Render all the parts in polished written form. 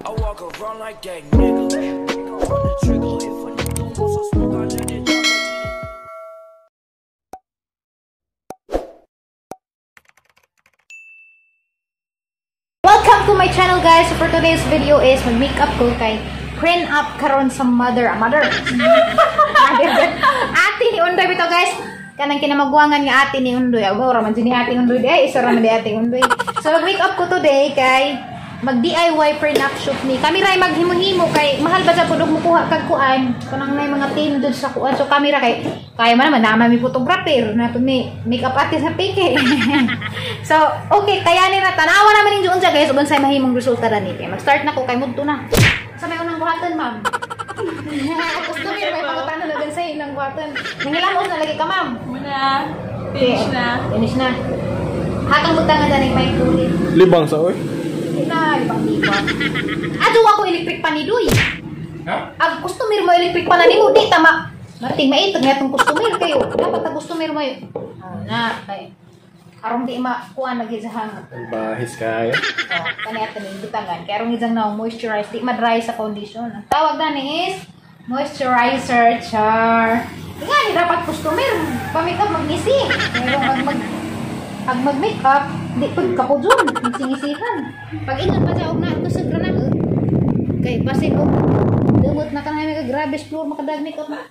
I walk around like that nigga. On the trigger, if a nigga wants some smoke, I let it drop. Welcome to my channel, guys. So for today's video is mag-makeup ko kay print up karon sa mother. Ate ni Undoy bito, guys. Kanang kinamagwangan nga ate ni Undoy. Abo ra man ni ate Undoy day, isa ra man di ate Undoy. So mag-makeup ko today kay mag-DIY print up shoot ni. Kami ray maghimo-himo kay mahal ba sa pudog mo kuha kag kuan. Kanang may mga team dun sa kuan. So camera kay kaya man naman naman mi photographer na pud mi makeup artist na peke. So okay, kaya ni na tanawa naman ning unsa guys uban say mahimong resulta ra ni. Mag-start na ko kay mudto na. Sa may unang buhatan, ma'am. Gusto niyo may pangutana na din sa ilang buhatan. Nangilamos na lagi ka, ma'am. Muna. Finish na. Finish na. Hatang butangan na rin may kulit. Libang sa oy. Na, libang. Ado ako electric pa ni Duy. Ha? Ang customer mo electric pa na ni mo. Di, tama. Marting maitag nga itong customer kayo. Dapat ang customer mo yun. Na, kay. Arong di makuha lagi sa hang. Bahis kaya. Kanya ito ni butangan. Kaya arong isang na moisturize. Di ma-dry sa condition. Ang tawag na ni is moisturizer char. Nga ni dapat customer. Pamikap mag-ngisi. Pero pag mag-makeup, di pag kapudyon. Magsingisikan. Pag ingat pa siya, huwag na ito sa granang. Kaya pasig ko. Dumot na ka na may grabe floor makadag makeup na.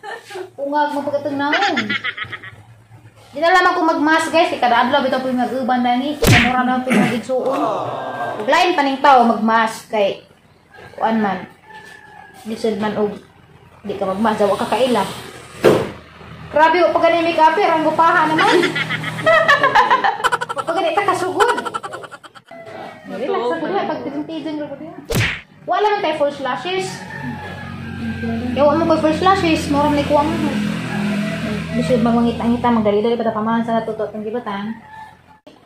Ungag mo pagkatang naon. Di na lamang kung mag-mask guys, kada adlaw bitaw po yung mag-uban na ni, kamura na po yung mag-igsuon. Uglain pa ning tao mag-mask kay kuan man. Lisod man og di ka mag-mask, daw ka kaila. Grabe o pag ganun yung make-up, ang gupaha naman. Pag ganun ta kasugod. Relax sa kuya, pag titin-titin wala man tayo false lashes. Kaya mo ko false lashes, moram na ikuha mo. Bisa mangungit-angita magdali-dali pada pamahan sa natutot ng gibatan.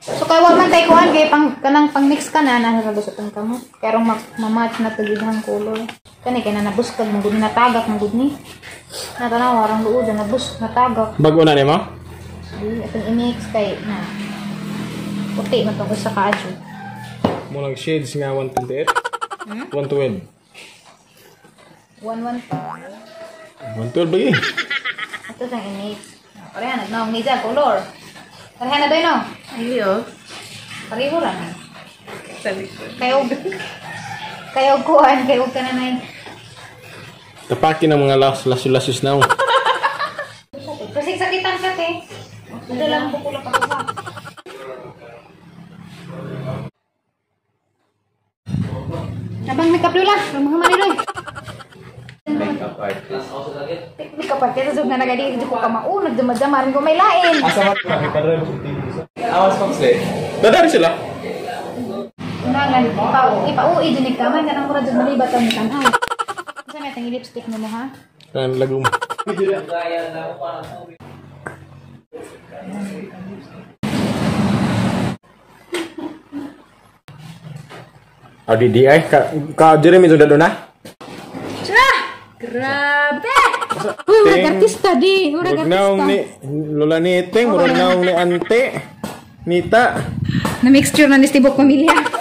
So kay wa man tay kuan kay kanang pang-mix ka na nasa lusot ang kamo. Kaya rong mamatch na tagidhang color. Kani kay na nabuskag mong gud na tagak mong gud ni. Natanaw arang luod na bus na tagak. Bago na ni mo? Di atong i-mix kay na. Puti man tong sa kaadyo. Mo lang shades nga 128. 112. 115. 112 lagi. Ito sang i-mix. Pareha nagnaong ni sa color. Pareha na doy no. Ayo. Pareho ra na. Sabi ko. Kayo kuan kayo ka na nay. Tapakin ang mga lasus na mo. Kasi sakitan ka te. Ito lang bukula pa ko. Abang makeup dulu lah, mga maniloy. Makeup artist. Makeup artist na nagadi ko ka maunag dumad-damarin ko may lain. Asa ka kadre mo awas pa sila. Dadari sila. Nangan ipauwi din ka man kanang mura jud malibat ang tanaw. Sa may tang lipstick mo ha. Kan lagu mo. Adi di ay ka Jeremy sudah dona? Grabe! Mag-artista di. Murag naong ni Lola Niteng, murag naong ni Ante, Nita. Na-mixture na ni Stibok Pamilya.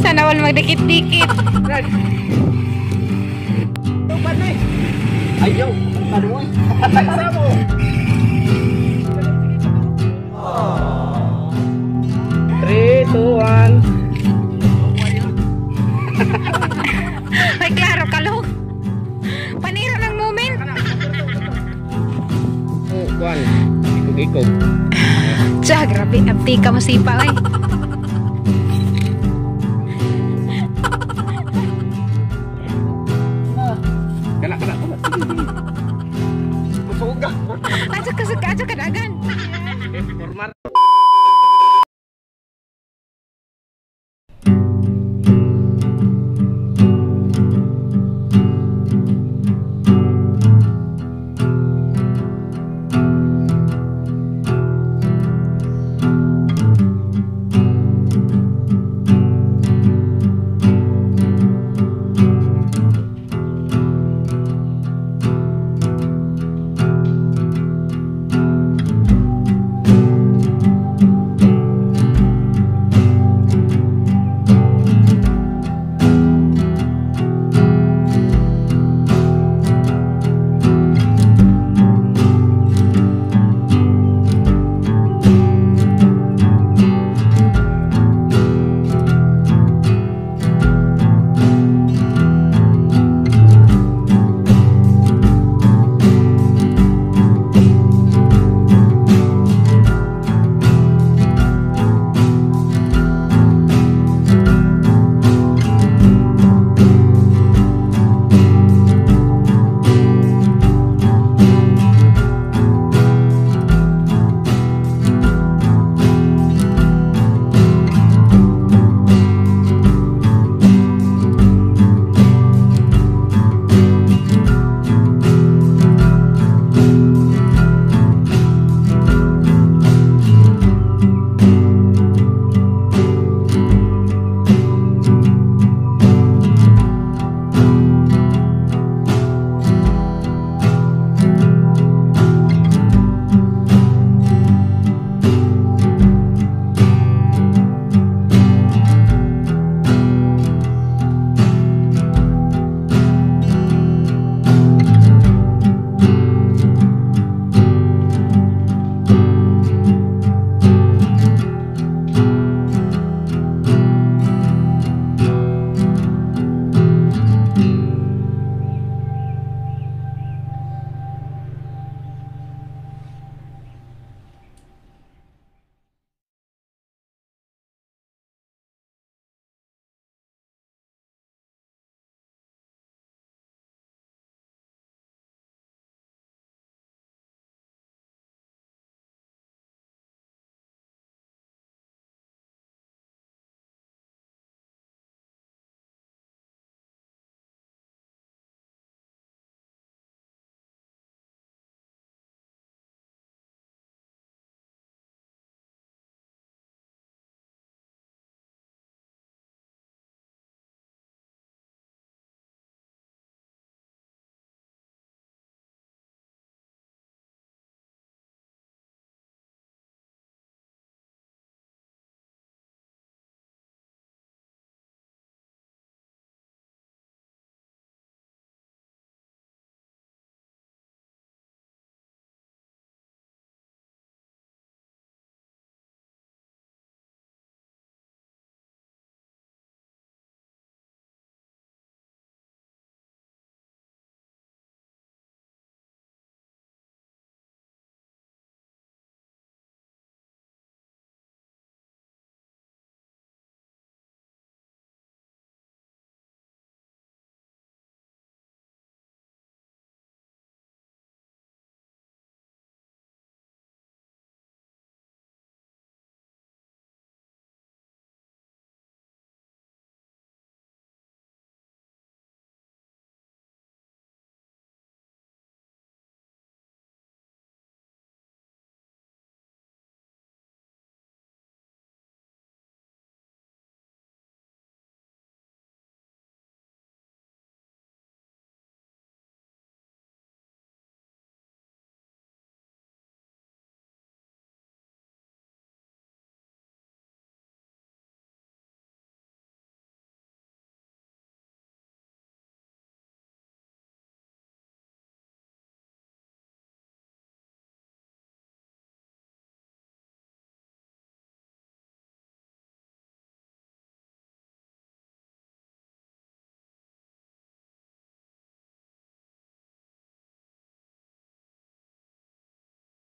Sana wala magdikit-dikit. Ayaw, ano mo? Taksa mo. 3, 2, 1. Ay, klaro, kalog. Panira ng moment. Kuan, ikog-ikog. Tsa, grabe. Abdi ka masipa, ay. Kena. Ajak ka dagan.